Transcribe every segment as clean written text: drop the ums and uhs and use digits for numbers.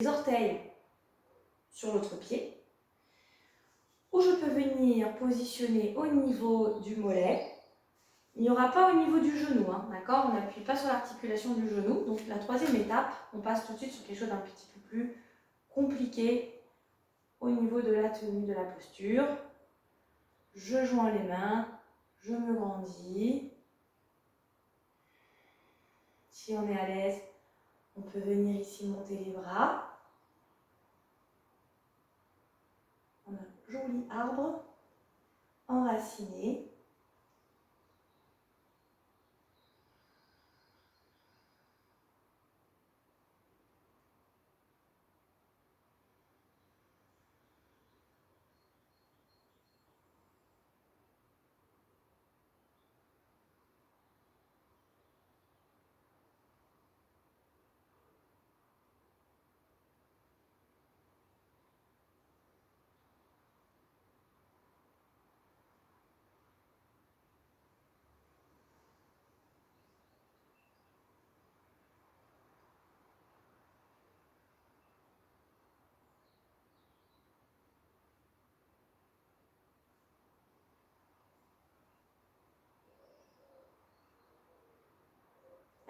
les orteils sur l'autre pied, ou je peux venir positionner au niveau du mollet. Il n'y aura pas au niveau du genou, hein, d'accord? On n'appuie pas sur l'articulation du genou. Donc la troisième étape, on passe tout de suite sur quelque chose d'un petit peu plus compliqué au niveau de la tenue de la posture. Je joins les mains, je me grandis. Si on est à l'aise, on peut venir ici monter les bras. On a un joli arbre enraciné.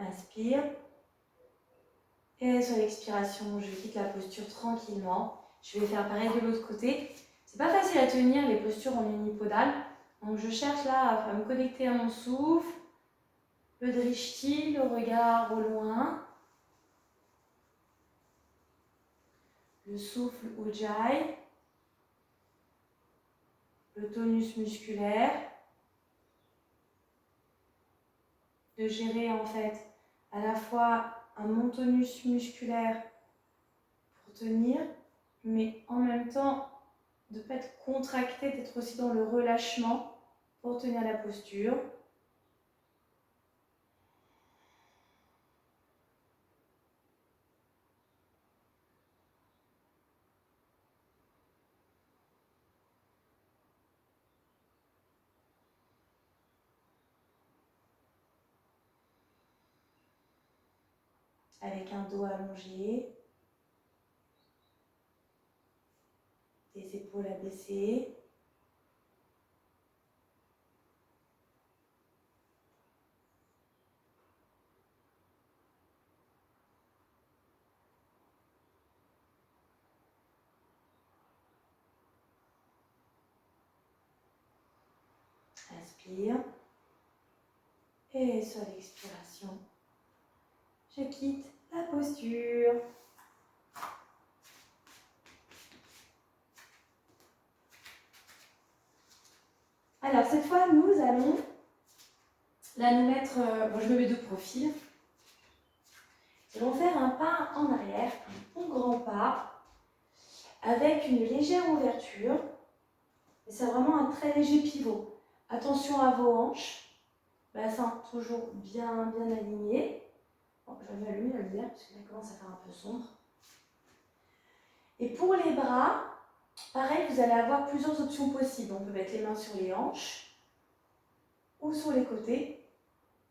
Inspire. Et sur l'expiration, je quitte la posture tranquillement. Je vais faire pareil de l'autre côté. C'est pas facile à tenir les postures en unipodale. Donc je cherche là à me connecter à mon souffle. Le drishti, le regard au loin. Le souffle ujjayi. Le tonus musculaire. De gérer en fait à la fois un mon tonus musculaire pour tenir, mais en même temps de ne pas être contracté, d'être aussi dans le relâchement pour tenir la posture. Avec un dos allongé, des épaules abaissées. Inspire. Et sur l'expiration, je quitte la posture. Alors cette fois, nous allons là nous mettre, bon, je me mets de profil. Nous allons faire un pas en arrière, un bon grand pas, avec une légère ouverture. Et c'est vraiment un très léger pivot. Attention à vos hanches, bassin toujours bien aligné. Bon, je vais allumer la lumière parce que là commence à faire un peu sombre. Et pour les bras, pareil, vous allez avoir plusieurs options possibles. On peut mettre les mains sur les hanches ou sur les côtés,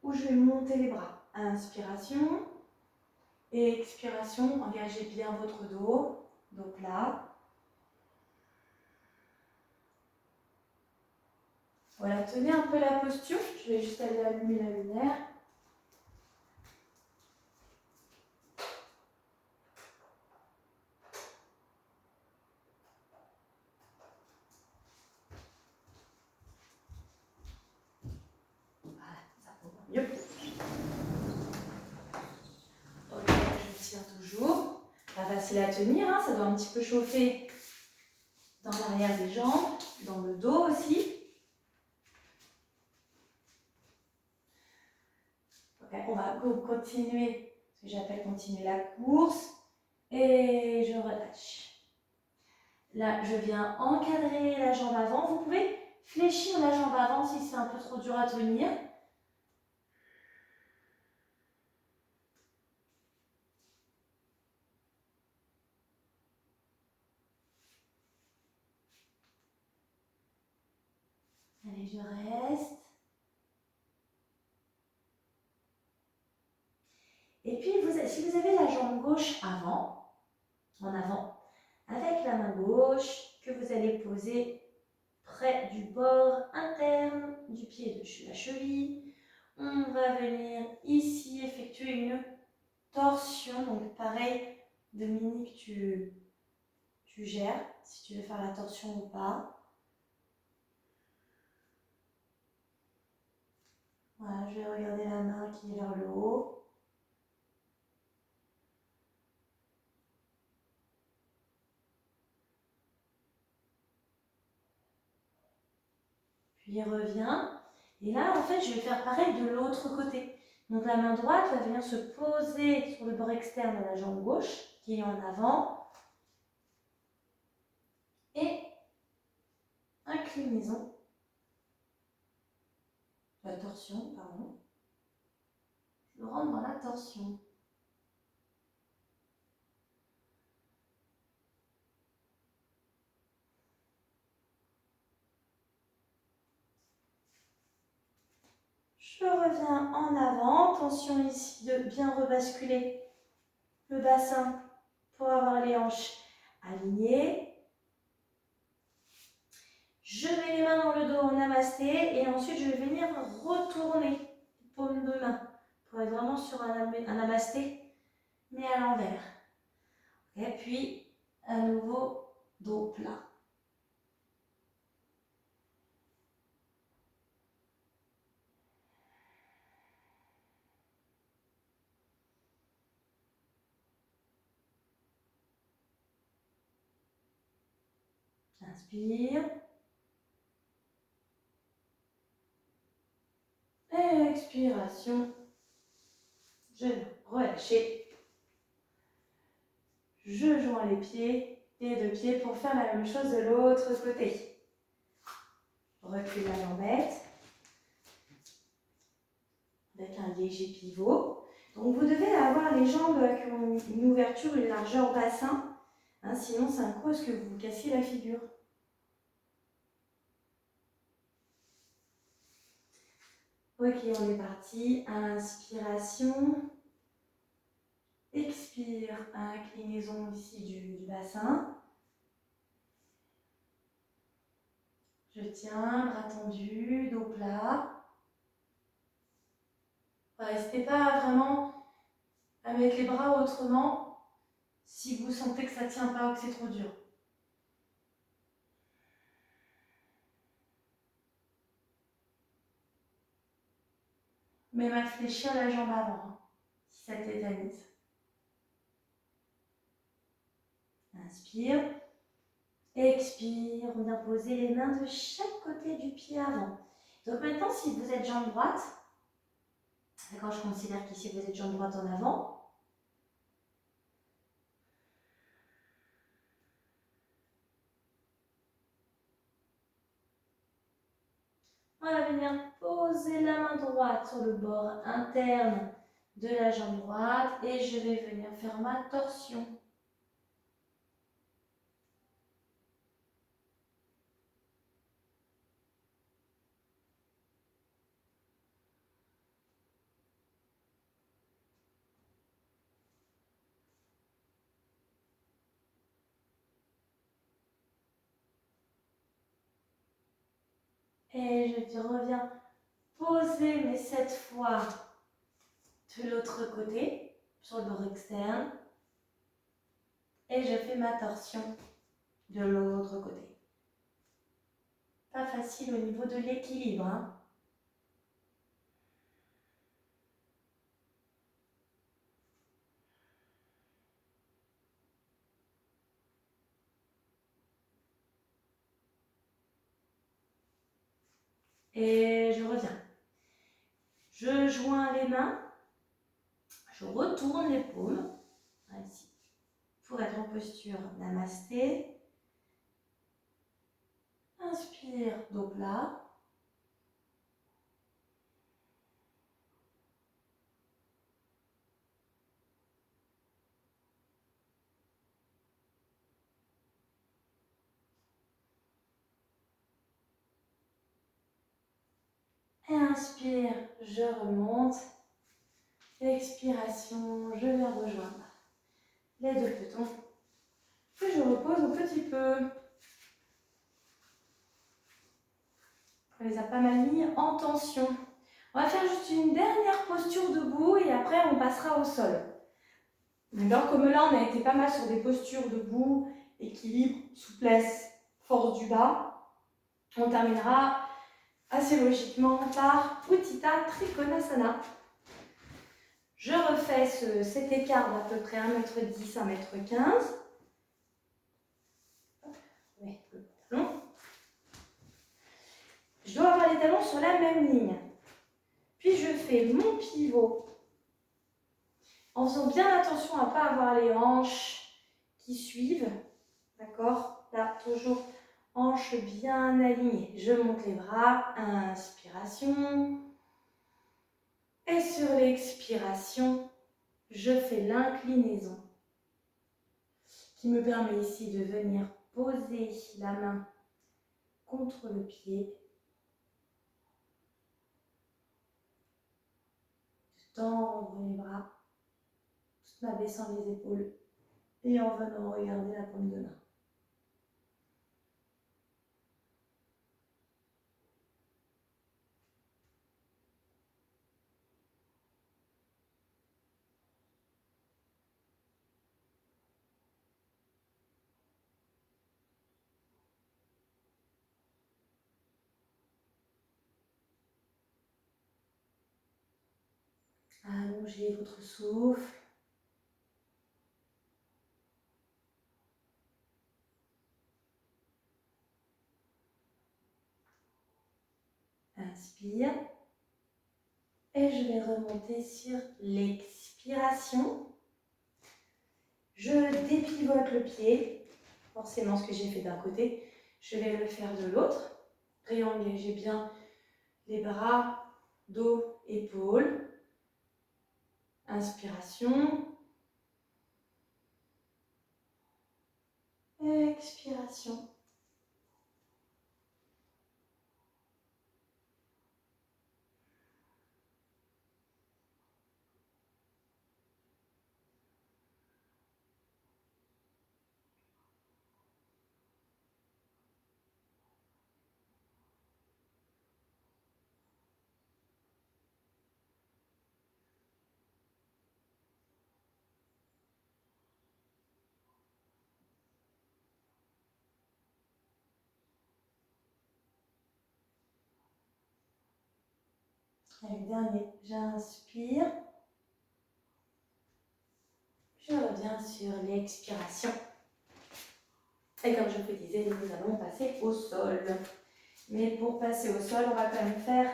ou je vais monter les bras. Inspiration et expiration, engagez bien votre dos. Donc là. Voilà, tenez un peu la posture. Je vais juste aller allumer la lumière. Voilà, ça va mieux. Ok, je tiens toujours. Pas facile à tenir, hein, ça doit un petit peu chauffer dans l'arrière des jambes, dans le dos aussi. Okay, on va continuer, ce que j'appelle continuer la course. Et je relâche. Là, je viens encadrer la jambe avant. Vous pouvez fléchir la jambe avant si c'est un peu trop dur à tenir. Allez, je reste. Et puis, si vous avez la jambe gauche avant, en avant, avec la main gauche que vous allez poser près du bord interne du pied de la cheville. On va venir ici effectuer une torsion, donc pareil, Dominique, tu gères si tu veux faire la torsion ou pas. Voilà, je vais regarder la main qui est vers le haut. Puis il revient. Et là, en fait, je vais faire pareil de l'autre côté. Donc la main droite va venir se poser sur le bord externe de la jambe gauche, qui est en avant. Et inclinaison. La torsion, pardon. Je rentre dans la torsion. Je reviens en avant. Attention ici de bien rebasculer le bassin pour avoir les hanches alignées. Je mets les mains dans le dos en namasté et ensuite je vais venir retourner les paumes de main pour être vraiment sur un namasté mais à l'envers. Et puis à nouveau dos plat. Inspire. Expiration. Genou relâché. Je joins les pieds, les deux pieds pour faire la même chose de l'autre côté. Recule la jambette avec un léger pivot. Donc vous devez avoir les jambes qui ont une ouverture, une largeur bassin. Hein, sinon, c'est un coup à ce que vous vous cassiez la figure. Ok, on est parti. Inspiration. Expire, inclinaison ici du bassin. Je tiens, bras tendus, dos plat. N'hésitez pas vraiment à mettre les bras autrement si vous sentez que ça ne tient pas ou que c'est trop dur. Même à fléchir la jambe avant, si ça tétanise. Inspire. Expire. On vient poser les mains de chaque côté du pied avant. Donc maintenant, si vous êtes jambe droite, d'accord, je considère qu'ici vous êtes jambe droite en avant. On va venir poser la main droite sur le bord interne de la jambe droite et je vais venir faire ma torsion. Et je reviens poser, mais cette fois de l'autre côté, sur le bord externe. Et je fais ma torsion de l'autre côté. Pas facile au niveau de l'équilibre, hein. Et je reviens. Je joins les mains. Je retourne les paumes. Ici. Pour être en posture namasté. Inspire, dos plat. Inspire, je remonte. Expiration, je viens rejoindre les deux petons peu. On les a pas mal mis en tension. On va faire juste une dernière posture debout et après on passera au sol. Alors comme là on a été pas mal sur des postures debout, équilibre, souplesse, force du bas, on terminera assez logiquement par Utthita Trikonasana. Je refais cet écart d'à peu près 1,10 m, 1,15 m. Je mets le talon. Je dois avoir les talons sur la même ligne. Puis je fais mon pivot en faisant bien attention à ne pas avoir les hanches qui suivent. D'accord? Là, toujours hanches bien alignées. Je monte les bras. Inspiration. Et sur l'expiration, je fais l'inclinaison qui me permet ici de venir poser la main contre le pied, de tendre les bras, tout en abaissant les épaules et en venant regarder la paume de main. Allongez votre souffle. Inspire. Et je vais remonter sur l'expiration. Je dépivote le pied. Forcément, ce que j'ai fait d'un côté, je vais le faire de l'autre. Réengagez bien les bras, dos, épaules. Inspiration. Expiration. Allez, dernier, j'inspire. Je reviens sur l'expiration. Et comme je vous disais, nous allons passer au sol. Mais pour passer au sol, on va quand même faire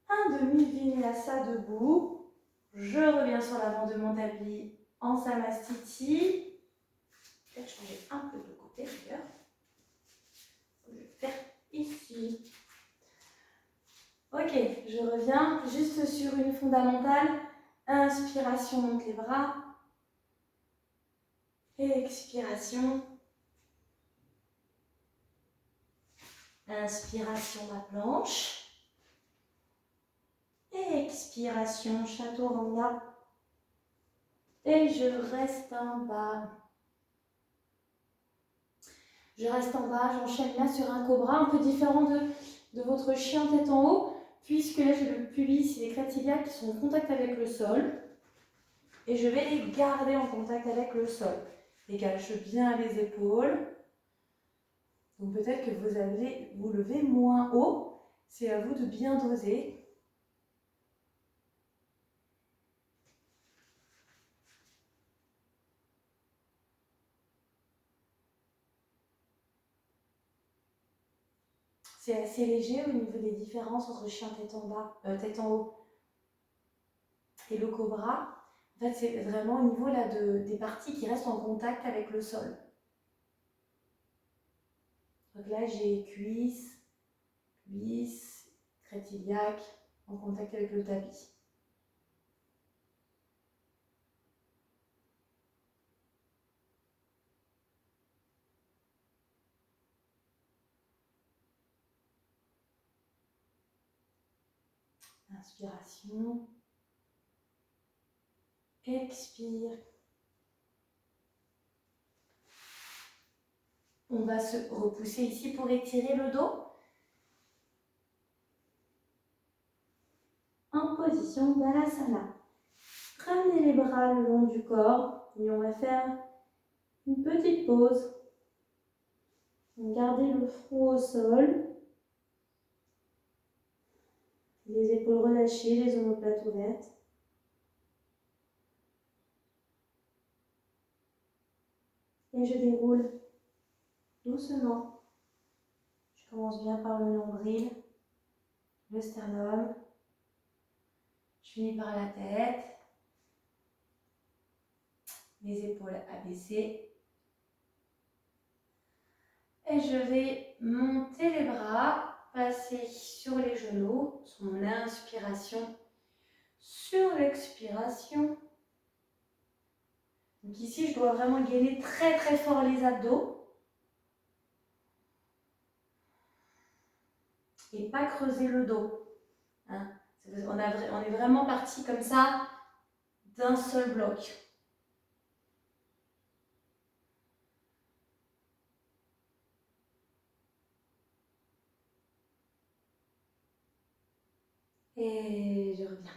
un demi-vinyasa debout. Je reviens sur l'avant de mon tapis en Samastiti. Je vais changer un peu de côté d'ailleurs. Je vais faire ici. Ok, je reviens juste sur une fondamentale. Inspiration, monte les bras. Expiration. Inspiration, la planche. Expiration, chaturanga. Et je reste en bas. Je reste en bas, j'enchaîne là sur un cobra, un peu différent de votre chien tête en haut, puisque là j'ai le pubis et les crêtes iliaques qui sont en contact avec le sol. Et je vais les garder en contact avec le sol. Dégage bien les épaules. Donc peut-être que vous allez vous lever moins haut. C'est à vous de bien doser. C'est assez léger au niveau des différences entre chien tête en bas, tête en haut et le cobra. En fait, c'est vraiment au niveau là, des parties qui restent en contact avec le sol. Donc là, j'ai cuisse, crête iliaque en contact avec le tapis. Inspiration. Expire. On va se repousser ici pour étirer le dos. En position Balasana. Ramenez les bras le long du corps et on va faire une petite pause. Gardez le front au sol. Les épaules relâchées, les omoplates ouvertes. Et je déroule doucement. Je commence bien par le nombril, le sternum. Je finis par la tête. Les épaules abaissées. Et je vais monter les bras, passer sur les genoux, sur mon inspiration, sur l'expiration. Donc ici, je dois vraiment gainer très très fort les abdos. Et pas creuser le dos. Hein. On est vraiment parti comme ça, d'un seul bloc. Et je reviens.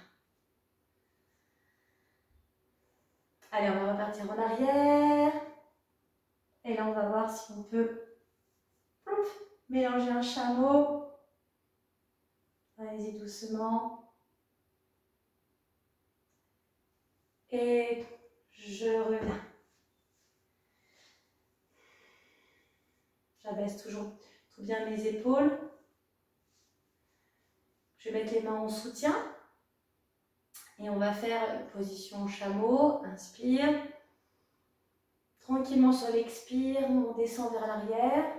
Allez, on va repartir en arrière. Et là, on va voir si on peut mélanger un chameau. Allez-y doucement. Et je reviens. J'abaisse toujours tout bien mes épaules. Je vais mettre les mains en soutien. Et on va faire position chameau. Inspire. Tranquillement sur l'expire, on descend vers l'arrière.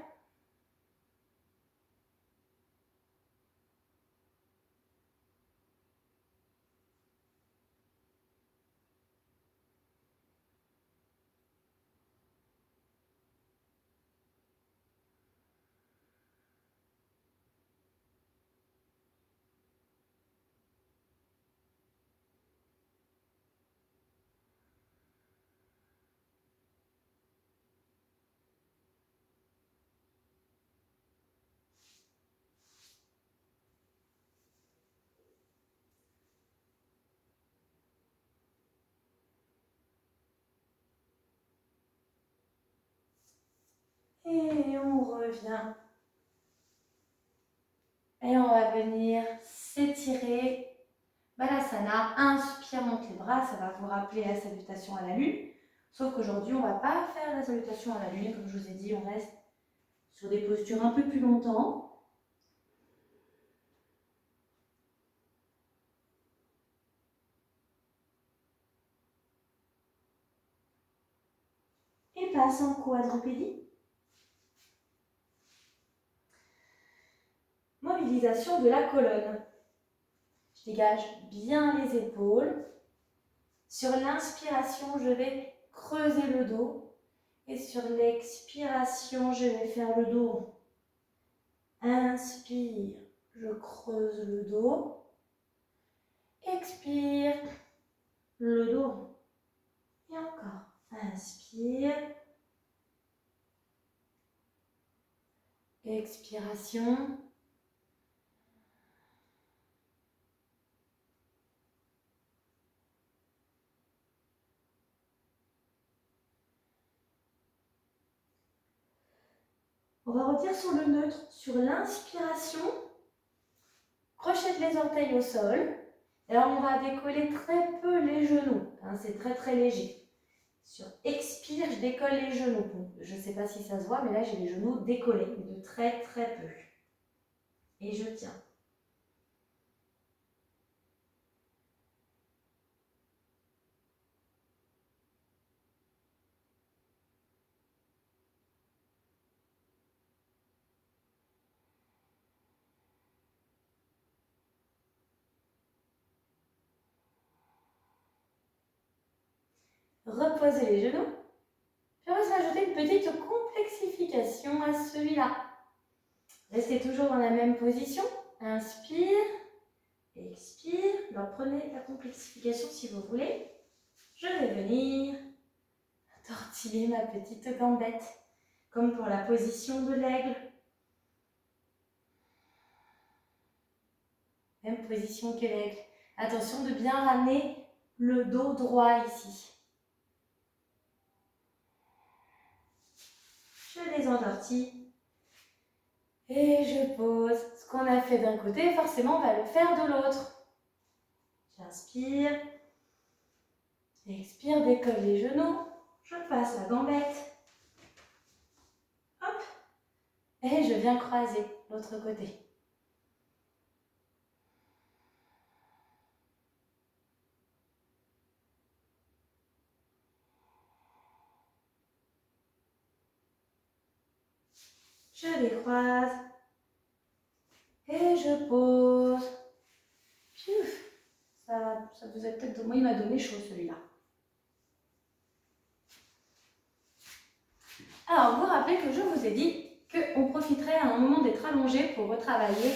Et on revient. Et on va venir s'étirer. Balasana, inspire, monte les bras, ça va vous rappeler la salutation à la lune. Sauf qu'aujourd'hui, on ne va pas faire la salutation à la lune. Comme je vous ai dit, on reste sur des postures un peu plus longtemps. Et passe en quadrupédie. Mobilisation de la colonne. Je dégage bien les épaules. Sur l'inspiration, je vais creuser le dos. Et sur l'expiration, je vais faire le dos. Inspire, je creuse le dos. Expire, le dos. Et encore. Inspire. Expiration. On va retenir sur le neutre. Sur l'inspiration, crochette les orteils au sol. Et alors, on va décoller très peu les genoux. Hein, c'est très très léger. Sur expire, je décolle les genoux. Bon, je ne sais pas si ça se voit, mais là, j'ai les genoux décollés, de très très peu. Et je tiens. Reposez les genoux. Puis on va se rajouter une petite complexification à celui-là. Restez toujours dans la même position. Inspire, expire. Alors prenez la complexification si vous voulez. Je vais venir tortiller ma petite gambette. comme pour la position de l'aigle. Même position que l'aigle. Attention de bien ramener le dos droit ici. Je les endortis. Et je pose. Ce qu'on a fait d'un côté, forcément, on va le faire de l'autre. J'inspire. Expire, décolle les genoux. Je passe la gambette. Hop. Et je viens croiser l'autre côté. Je les croise. Et je pose. Piouf. Ça vous a peut-être... Moi, il m'a donné chaud celui-là. Alors, vous vous rappelez que je vous ai dit qu'on profiterait à un moment d'être allongé pour retravailler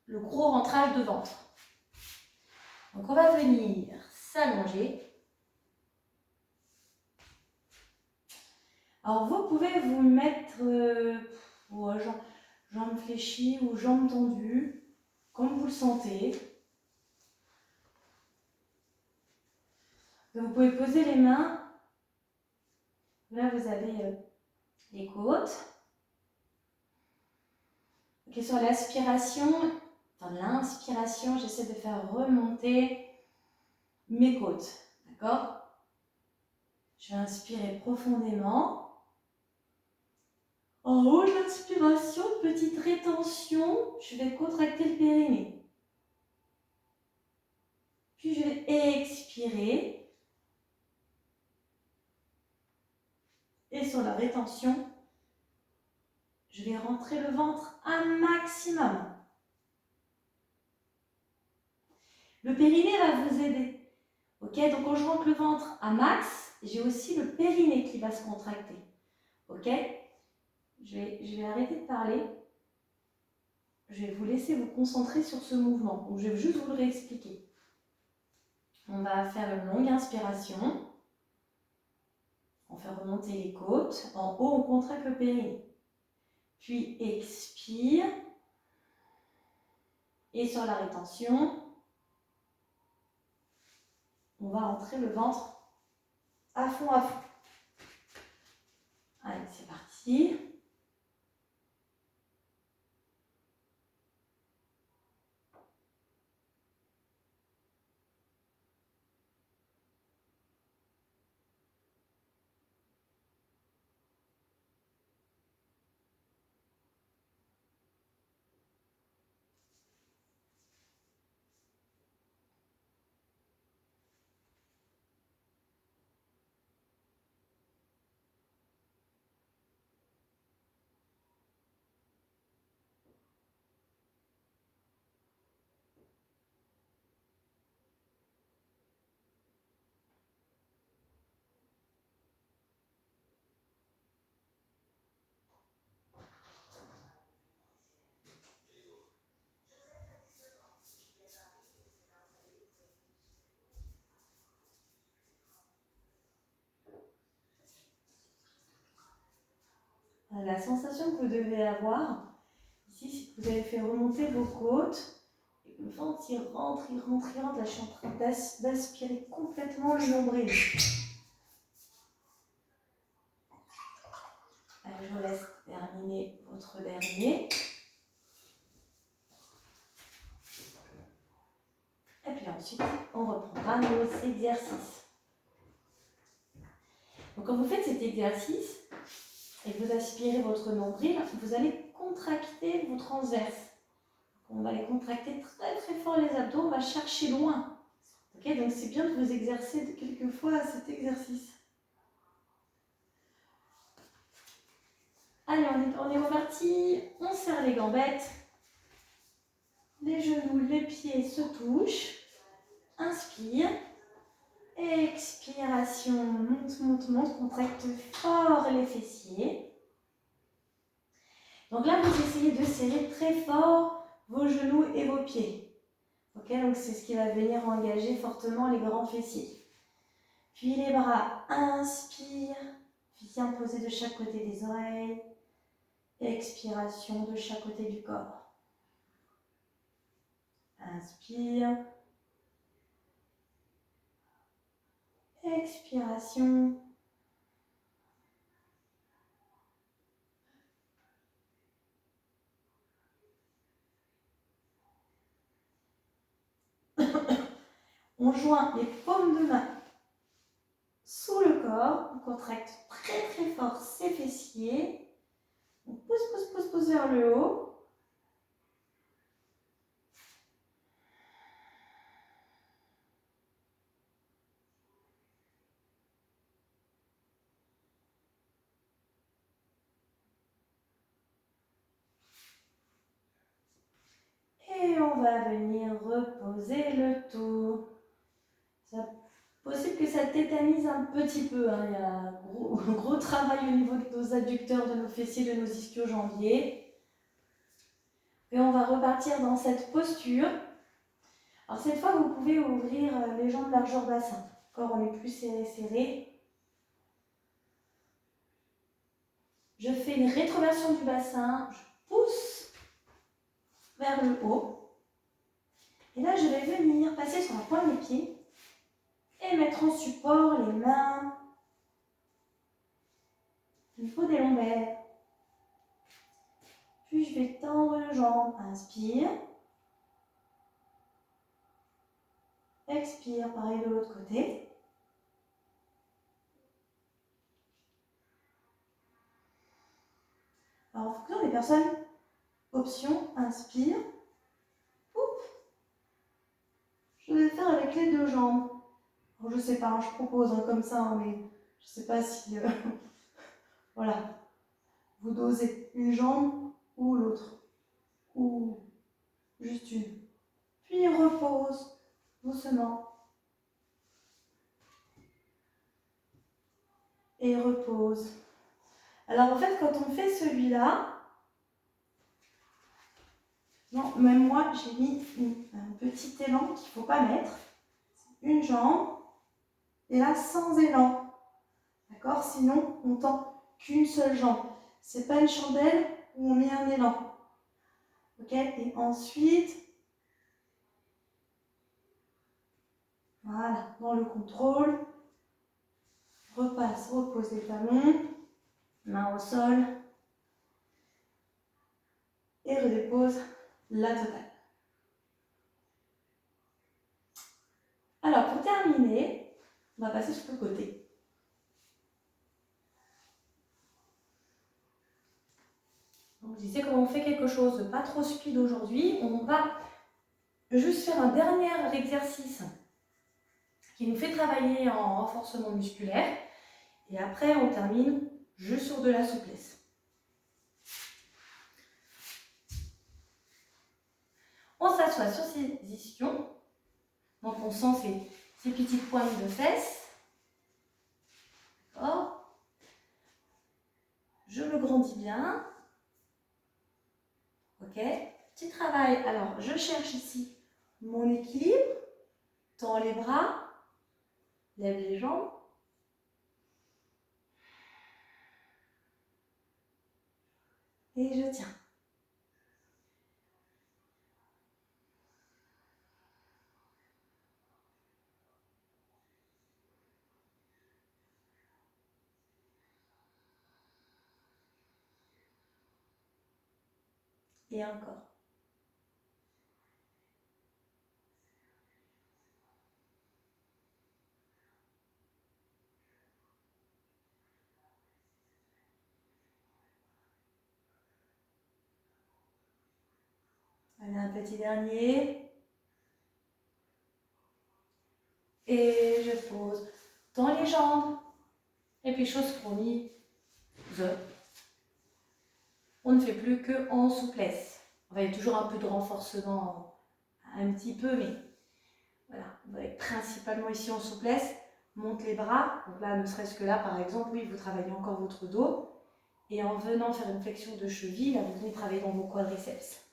le gros rentrage de ventre. Donc, on va venir s'allonger. Alors, vous pouvez vous mettre jambes fléchies ou jambes tendues, comme vous le sentez. Donc, vous pouvez poser les mains. Là, vous avez les côtes. Okay, sur l'aspiration, dans l'inspiration, j'essaie de faire remonter mes côtes. D'accord? Je vais inspirer profondément. En haut de l'inspiration, petite rétention, je vais contracter le périnée. Puis je vais expirer. Et sur la rétention, je vais rentrer le ventre un maximum. Le périnée va vous aider. Ok, donc quand je rentre le ventre à max, j'ai aussi le périnée qui va se contracter. Ok, je vais arrêter de parler. Je vais vous laisser vous concentrer sur ce mouvement. Donc, je vais juste vous le réexpliquer. On va faire une longue inspiration. On fait remonter les côtes. En haut, on contracte le périnée. Puis expire. Et sur la rétention, on va entrer le ventre à fond, à fond. Allez, c'est parti. La sensation que vous devez avoir, ici, c'est que vous avez fait remonter vos côtes. Et le ventre, il rentre, il rentre, il rentre. Là, je suis en train d'aspirer complètement le nombril. Allez, je vous laisse terminer votre dernier. Et puis ensuite, on reprendra nos exercices. Donc, quand vous faites cet exercice et que vous aspirez votre nombril, vous allez contracter vos transverses. On va les contracter très très fort les abdos, on va chercher loin. Okay, donc c'est bien de vous exercer quelquefois à cet exercice. Allez, on est reparti, on serre les gambettes. Les genoux, les pieds se touchent. Inspire. Expiration, monte, monte, monte. Contracte fort les fessiers. Donc là, vous essayez de serrer très fort vos genoux et vos pieds. Ok, donc c'est ce qui va venir engager fortement les grands fessiers. Puis les bras, inspire, Bien posé de chaque côté des oreilles. Expiration de chaque côté du corps. Inspire. Expiration. On joint les paumes de main sous le corps. On contracte très très fort ses fessiers. On pousse vers le haut. Et on va venir reposer le tout. C'est possible que ça tétanise un petit peu. Hein. Il y a un gros travail au niveau de nos adducteurs, de nos fessiers, de nos ischio-jambiers. Et on va repartir dans cette posture. Alors cette fois, vous pouvez ouvrir les jambes largeur bassin. Corps, on est plus serré. Je fais une rétroversion du bassin. Je pousse vers le haut. Et là, je vais venir passer sur la pointe des pieds et mettre en support les mains au niveau des lombaires. Puis je vais tendre les jambes. Inspire. Expire, pareil de l'autre côté. Alors, en fonction des personnes, option, inspire. Oups. Je vais faire avec les deux jambes. Alors, je ne sais pas, hein, je propose comme ça, hein, mais je ne sais pas si... voilà. Vous dosez une jambe ou l'autre. Ou juste une. Puis repose doucement. Et repose. Alors en fait, quand on fait celui-là, non, même moi, j'ai mis un petit élan qu'il ne faut pas mettre. Une jambe. Et là, sans élan. D'accord? Sinon, on tend qu'une seule jambe. C'est pas une chandelle où on met un élan. Ok? Et ensuite, voilà, dans le contrôle, repasse, repose les talons, main au sol, et redépose la totale. Alors, pour terminer, on va passer sur le côté. Donc, je disais comment on fait quelque chose de pas trop speed aujourd'hui. On va juste faire un dernier exercice qui nous fait travailler en renforcement musculaire. Et après, on termine juste sur de la souplesse. On s'assoit sur ses ischions. Donc, on sent ces petites pointes de fesses. D'accord. Je me grandis bien. Ok. Petit travail. Alors, je cherche ici mon équilibre. Tends les bras. Lève les jambes. Et je tiens. Et encore. Allez, un petit dernier. Et je pose. Tends les jambes. Et puis, chose promise, on ne fait plus que en souplesse. Il y a toujours un peu de renforcement, un petit peu, mais voilà, on va être principalement ici en souplesse. Monte les bras. Donc là, ne serait-ce que là, par exemple, oui, vous travaillez encore votre dos. Et en venant faire une flexion de cheville, là, vous venez travailler dans vos quadriceps.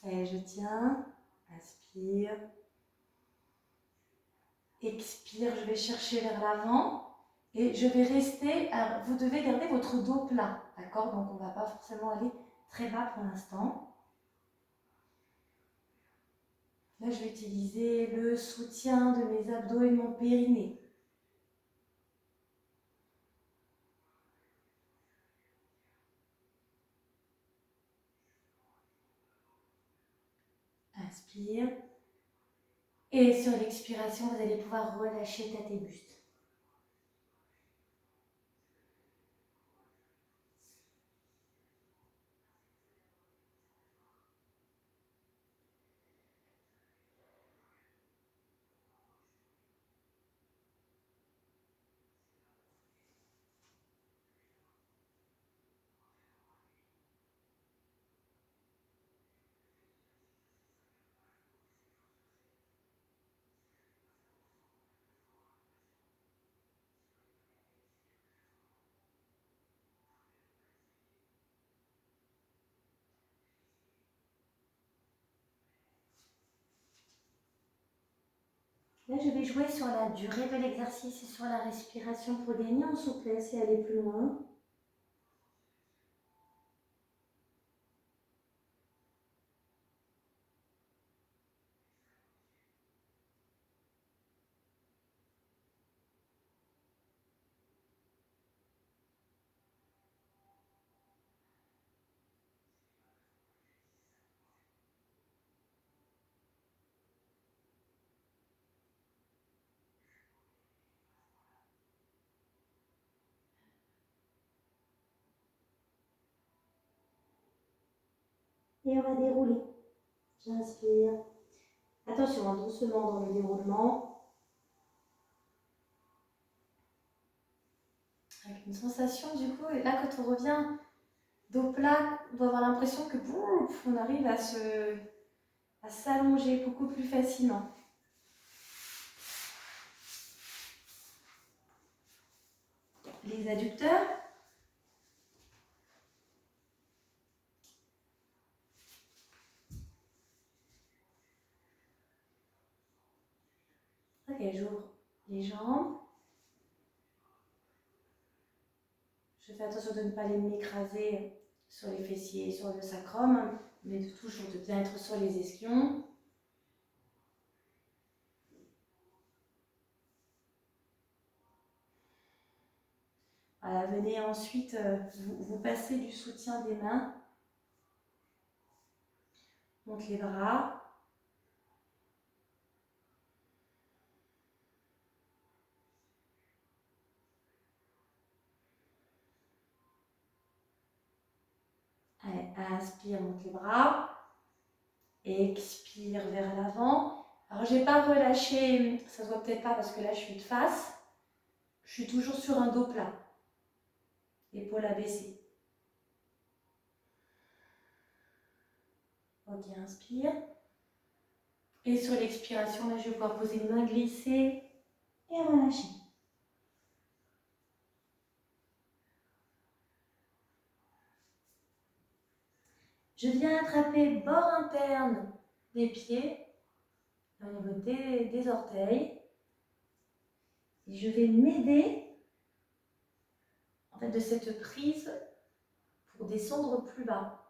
Et je tiens. Inspire. Expire, je vais chercher vers l'avant et je vais rester. Alors, vous devez garder votre dos plat, d'accord? Donc, on ne va pas forcément aller très bas pour l'instant. Là, je vais utiliser le soutien de mes abdos et de mon périnée. Inspire. Et sur l'expiration, vous allez pouvoir relâcher tête et buste. Là, je vais jouer sur la durée de l'exercice et sur la respiration pour gagner en souplesse et aller plus loin. Et on va dérouler. J'inspire. Attention, doucement dans le déroulement. Avec une sensation du coup, et là quand on revient dos plat, on doit avoir l'impression que bouf, on arrive à s'allonger beaucoup plus facilement. Les adducteurs. Ok, j'ouvre les jambes. Je fais attention de ne pas m'écraser sur les fessiers, sur le sacrum, mais toujours de bien être sur les ischions. Voilà, venez ensuite vous passer du soutien des mains. Monte les bras. Allez, inspire, monte les bras. Expire vers l'avant. Alors, je n'ai pas relâché, ça ne se voit peut-être pas parce que là, je suis de face. Je suis toujours sur un dos plat. Épaules abaissées. Ok, inspire. Et sur l'expiration, là, je vais pouvoir poser les mains glissées et relâcher. Je viens attraper bord interne des pieds, au niveau des orteils. Et je vais m'aider en fait, de cette prise pour descendre plus bas.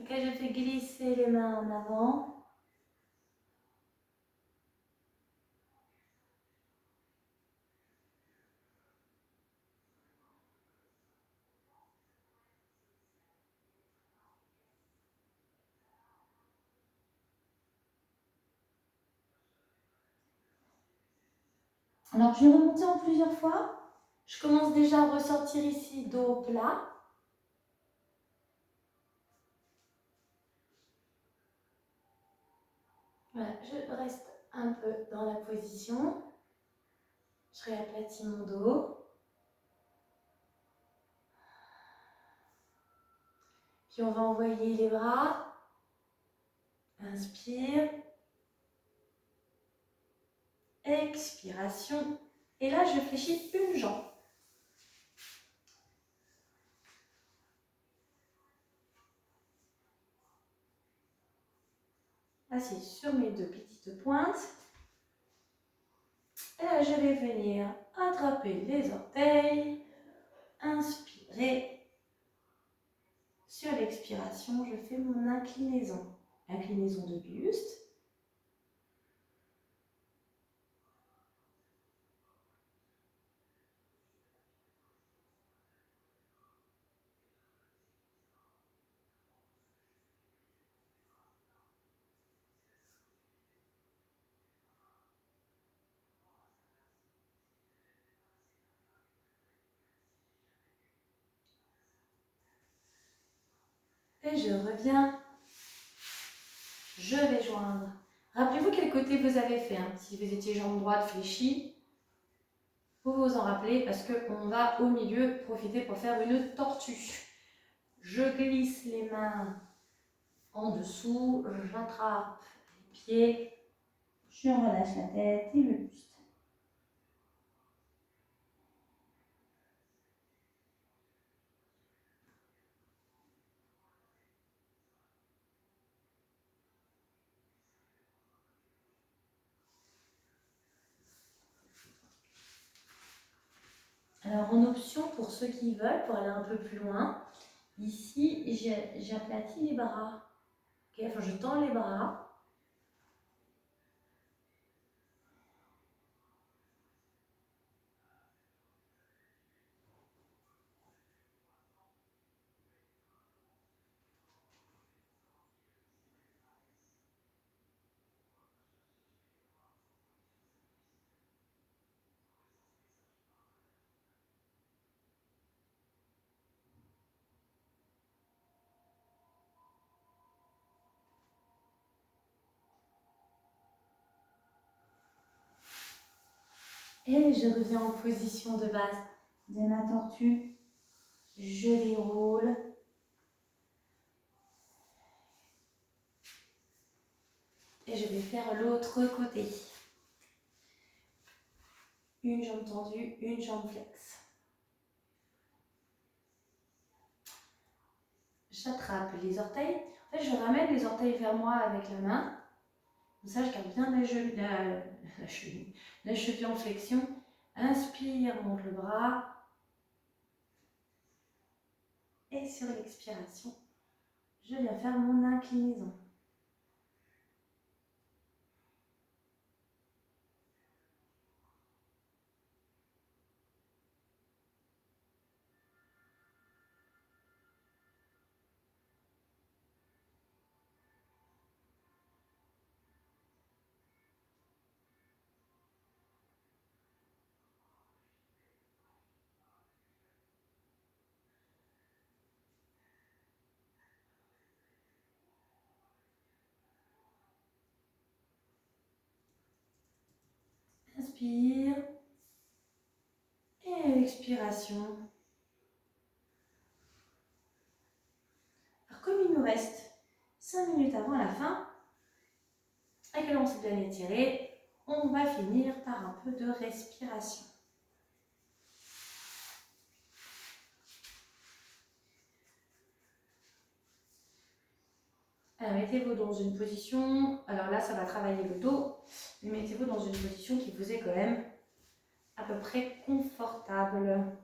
Ok, je fais glisser les mains en avant. Alors, je vais remonter en plusieurs fois. Je commence déjà à ressortir ici, dos plat. Voilà, je reste un peu dans la position. Je réaplatis mon dos. Puis on va envoyer les bras. Inspire. Expiration. Et là, je fléchis une jambe. Assise sur mes deux petites pointes. Et là, je vais venir attraper les orteils. Inspirez. Sur l'expiration, je fais mon inclinaison. Inclinaison de buste. Et je reviens. Je vais joindre. Rappelez-vous quel côté vous avez fait. Si vous étiez jambe droite fléchie, vous vous en rappelez parce qu'on va au milieu profiter pour faire une tortue. Je glisse les mains en dessous, j'attrape les pieds, je relâche la tête et le buste. Alors en option, pour ceux qui veulent, pour aller un peu plus loin, ici j'aplatis les bras. Okay, enfin, je tends les bras. Et je reviens en position de base de ma tortue. Je déroule. Et je vais faire l'autre côté. Une jambe tendue, une jambe flexe. J'attrape les orteils. En fait, je ramène les orteils vers moi avec la main. Comme ça, je garde bien la cheville en flexion. Inspire, monte le bras. Et sur l'expiration, je viens faire mon inclinaison. Inspire. Et expiration. Alors comme il nous reste 5 minutes avant la fin, et que l'on s'est bien étiré, on va finir par un peu de respiration. Alors mettez-vous dans une position, alors là ça va travailler le dos, mais mettez-vous dans une position qui vous est quand même à peu près confortable.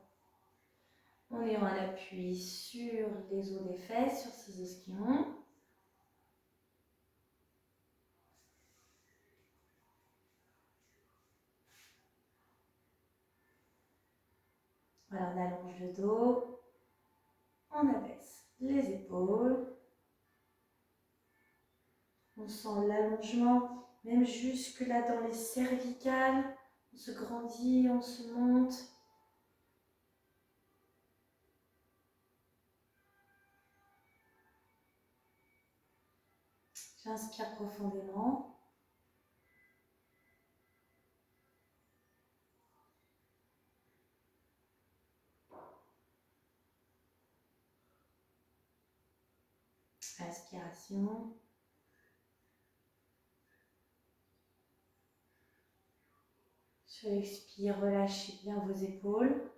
En ayant un appui sur les os des fesses, sur ces ischions. Voilà, on allonge le dos, on abaisse les épaules. On sent l'allongement, même jusque là dans les cervicales. On se grandit, on se monte. J'inspire profondément. Inspiration. Sur l'expire, relâchez bien vos épaules.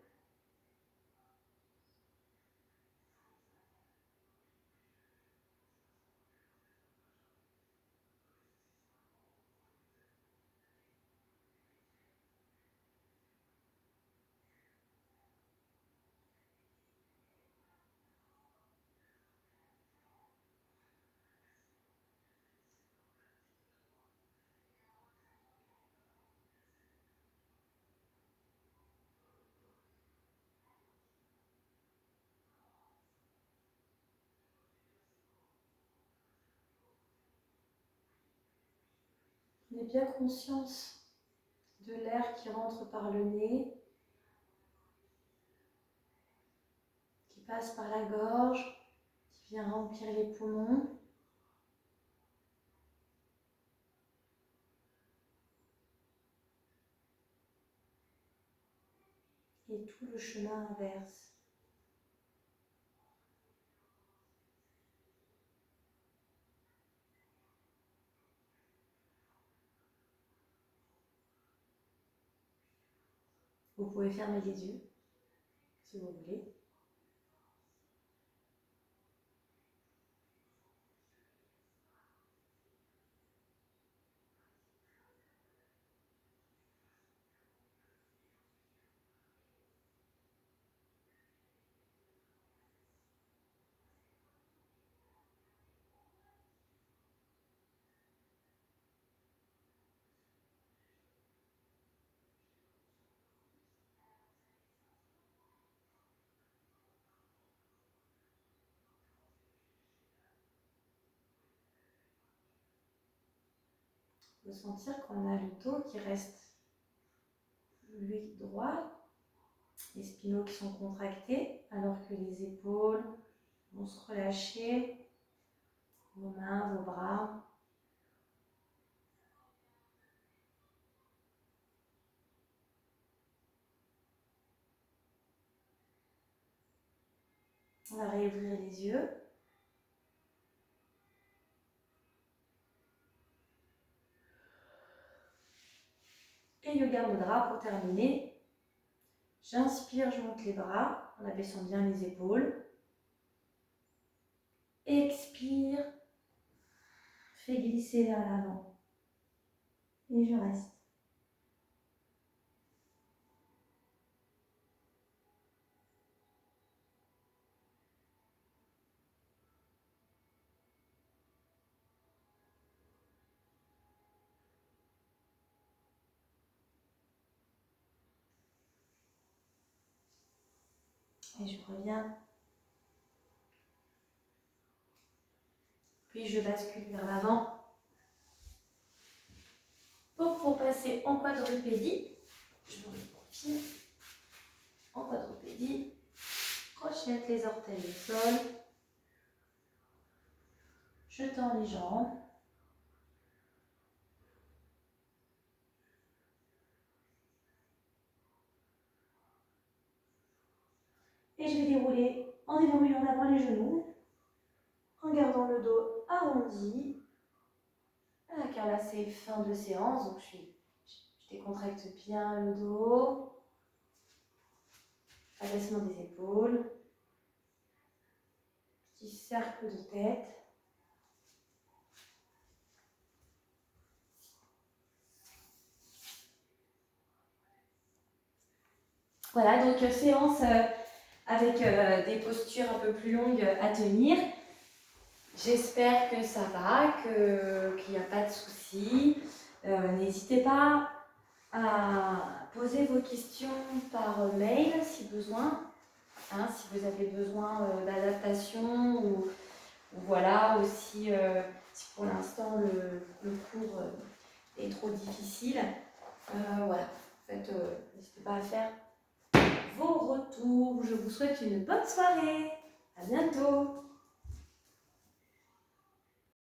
Prenez bien conscience de l'air qui rentre par le nez, qui passe par la gorge, qui vient remplir les poumons. Et tout le chemin inverse. Vous pouvez fermer les yeux, si vous voulez. Vous sentir qu'on a le dos qui reste lui droit, les spinaux qui sont contractés, alors que les épaules vont se relâcher, vos mains, vos bras. On va réouvrir les yeux. Et Yoga Mudra pour terminer. J'inspire, je monte les bras en abaissant bien les épaules. Expire, fais glisser vers l'avant. Et je reste. Et je reviens. Puis je bascule vers l'avant. Pour passer en quadrupédie, je me profile. En quadrupédie, crochette les orteils au sol. Je tends les jambes. Et je vais dérouler en déverrouillant en avant les genoux, en gardant le dos arrondi. Car là c'est fin de séance, donc je décontracte bien le dos. Abaissement des épaules. Petit cercle de tête. Voilà, donc séance avec des postures un peu plus longues à tenir. J'espère que ça va, qu'il n'y a pas de soucis. N'hésitez pas à poser vos questions par mail si besoin. Hein, si vous avez besoin d'adaptation ou voilà, aussi si pour l'instant le cours est trop difficile. Voilà, en fait, n'hésitez pas à faire vos retours. Je vous souhaite une bonne soirée. À bientôt.